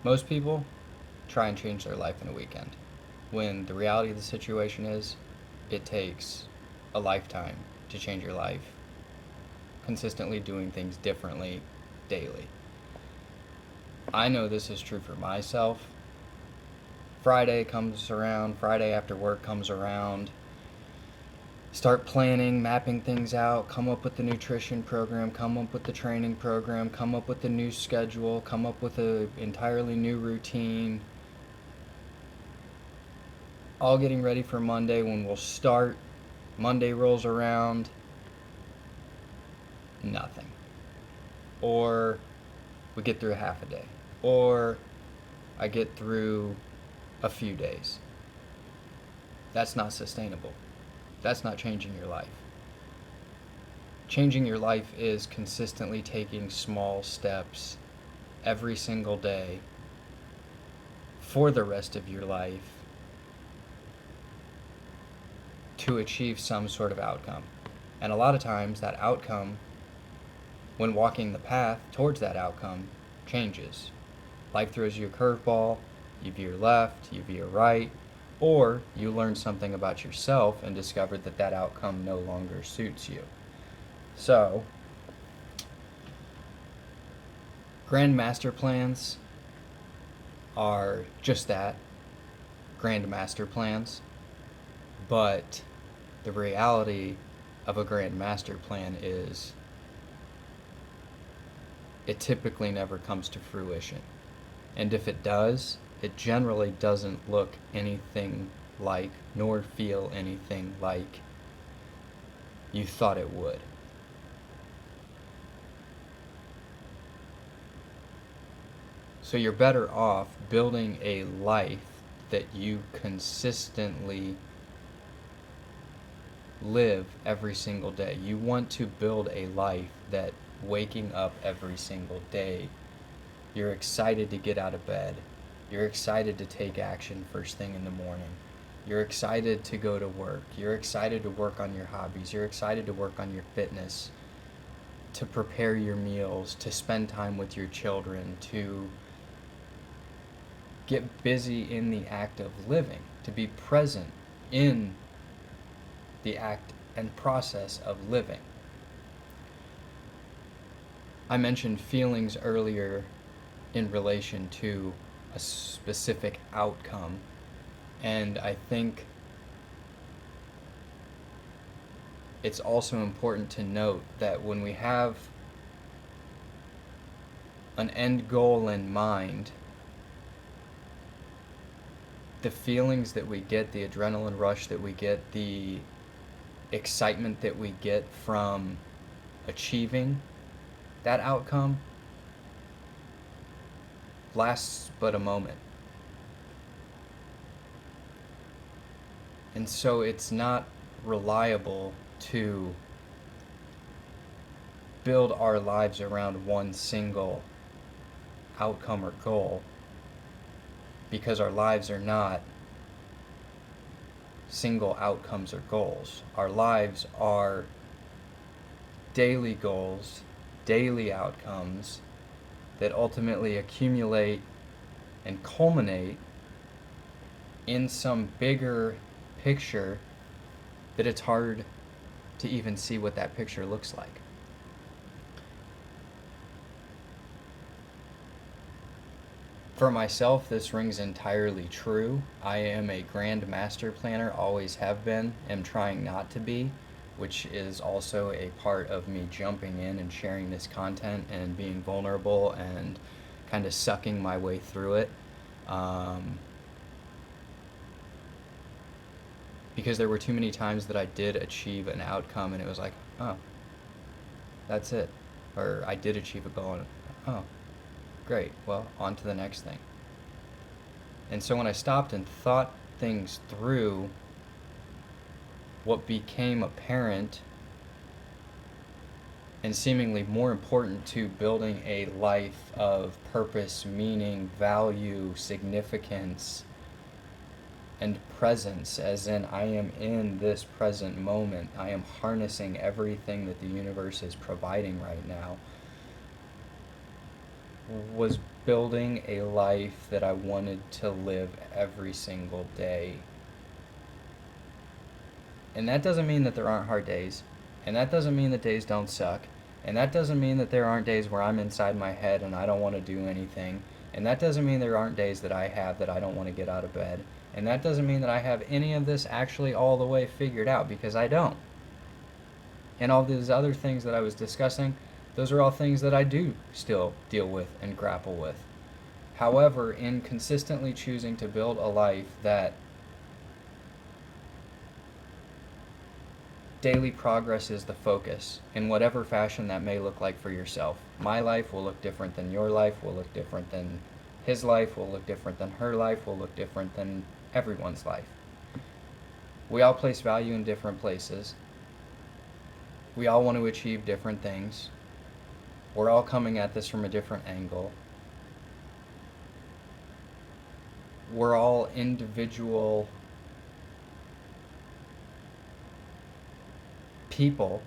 Most people try and change their life in a weekend, when the reality of the situation is it takes a lifetime to change your life, consistently doing things differently daily. I know this is true for myself. Friday comes around, Friday after work comes around, start planning, mapping things out, come up with the nutrition program, come up with the training program, come up with the new schedule, come up with an entirely new routine, all getting ready for Monday when we'll start. Monday rolls around, nothing. Or we get through half a day. Or I get through a few days. That's not sustainable. That's not changing your life. Changing your life is consistently taking small steps every single day for the rest of your life to achieve some sort of outcome. And a lot of times, that outcome, when walking the path towards that outcome, changes. Life throws you a curveball, you veer left, you veer right, or you learn something about yourself and discover that that outcome no longer suits you. So, grand master plans are just that, grand master plans. But the reality of a grand master plan is it typically never comes to fruition. And if it does, it generally doesn't look anything like nor feel anything like you thought it would. So you're better off building a life that you consistently live every single day. You want to build a life that waking up every single day, you're excited to get out of bed. You're excited to take action first thing in the morning. You're excited to go to work. You're excited to work on your hobbies. You're excited to work on your fitness, to prepare your meals, to spend time with your children, to get busy in the act of living, to be present in the act and process of living. I mentioned feelings earlier in relation to a specific outcome, and I think it's also important to note that when we have an end goal in mind, the feelings that we get, the adrenaline rush that we get, the excitement that we get from achieving that outcome lasts but a moment. And so it's not reliable to build our lives around one single outcome or goal, because our lives are not single outcomes or goals. Our lives are daily goals, daily outcomes that ultimately accumulate and culminate in some bigger picture that it's hard to even see what that picture looks like. For myself, this rings entirely true. I am a grand master planner, always have been, am trying not to be, which is also a part of me jumping in and sharing this content and being vulnerable and kind of sucking my way through it. Because there were too many times that I did achieve an outcome and it was like, oh, that's it. Or I did achieve a goal and, oh, great, well, on to the next thing. And so when I stopped and thought things through, what became apparent and seemingly more important to building a life of purpose, meaning, value, significance, and presence, as in I am in this present moment. I am harnessing everything that the universe is providing right now. was building a life that I wanted to live every single day. And that doesn't mean that there aren't hard days. And that doesn't mean that days don't suck. And that doesn't mean that there aren't days where I'm inside my head and I don't want to do anything. And that doesn't mean there aren't days that I have that I don't want to get out of bed. And that doesn't mean that I have any of this actually all the way figured out, because I don't. And all these other things that I was discussing, those are all things that I do still deal with and grapple with. However, in consistently choosing to build a life that daily progress is the focus, in whatever fashion that may look like for yourself. My life will look different than your life, will look different than his life, will look different than her life, will look different than everyone's life. We all place value in different places. We all want to achieve different things. We're all coming at this from a different angle. We're all individual people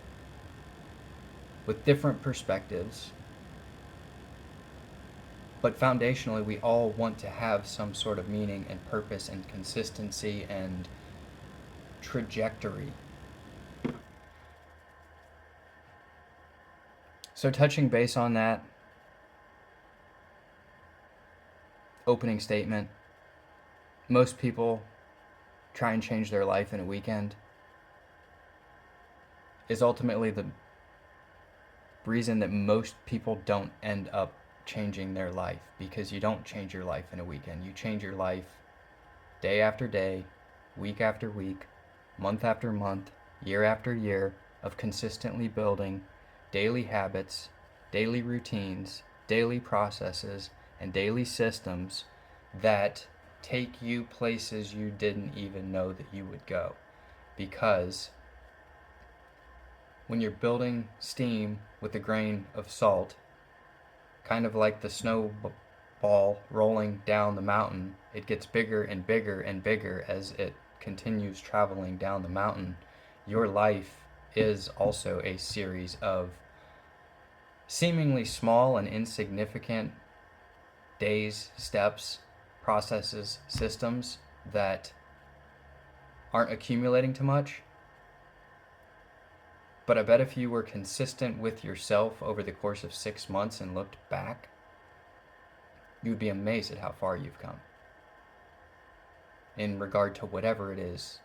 with different perspectives, but foundationally we all want to have some sort of meaning and purpose and consistency and trajectory. So touching base on that opening statement, most people try and change their life in a weekend, is ultimately the reason that most people don't end up changing their life, because you don't change your life in a weekend. You change your life day after day, week after week, month after month, year after year of consistently building daily habits, daily routines, daily processes, and daily systems that take you places you didn't even know that you would go. Because when you're building steam with a grain of salt, kind of like the snowball rolling down the mountain, it gets bigger and bigger and bigger as it continues traveling down the mountain. Your life is also a series of seemingly small and insignificant days, steps, processes, systems that aren't accumulating too much. But I bet if you were consistent with yourself over the course of 6 months and looked back, you would be amazed at how far you've come in regard to whatever it is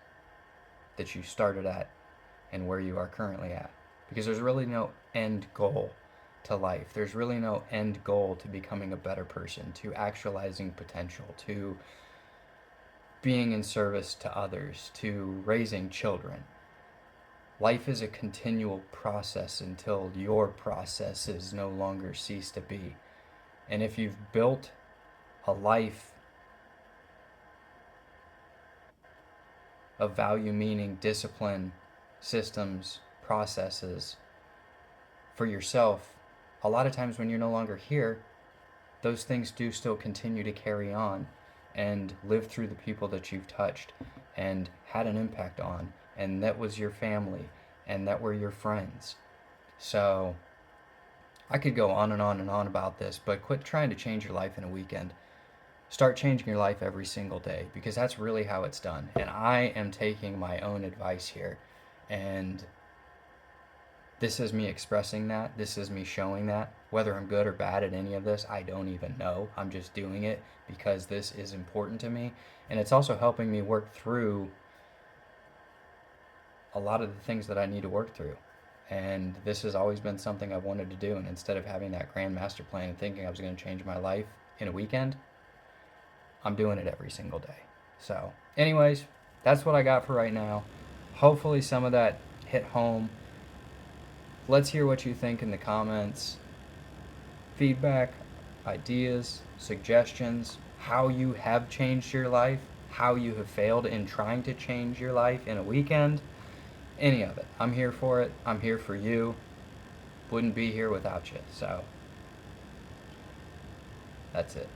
that you started at and where you are currently at. Because there's really no end goal to life. There's really no end goal to becoming a better person, to actualizing potential, to being in service to others, to raising children. Life is a continual process until your processes no longer cease to be. And if you've built a life of value, meaning, discipline, systems, processes for yourself, a lot of times when you're no longer here, those things do still continue to carry on and live through the people that you've touched and had an impact on, and that was your family, and that were your friends. So I could go on and on and on about this, but quit trying to change your life in a weekend. Start changing your life every single day, because that's really how it's done. And I am taking my own advice here, and this is me expressing that. This is me showing that. Whether I'm good or bad at any of this, I don't even know. I'm just doing it because this is important to me. And it's also helping me work through a lot of the things that I need to work through. And this has always been something I've wanted to do. And instead of having that grand master plan and thinking I was going to change my life in a weekend, I'm doing it every single day. So, anyways, that's what I got for right now. Hopefully some of that hit home. Let's hear what you think in the comments. Feedback, ideas, suggestions, how you have changed your life, how you have failed in trying to change your life in a weekend, any of it. I'm here for it. I'm here for you. Wouldn't be here without you. So, that's it.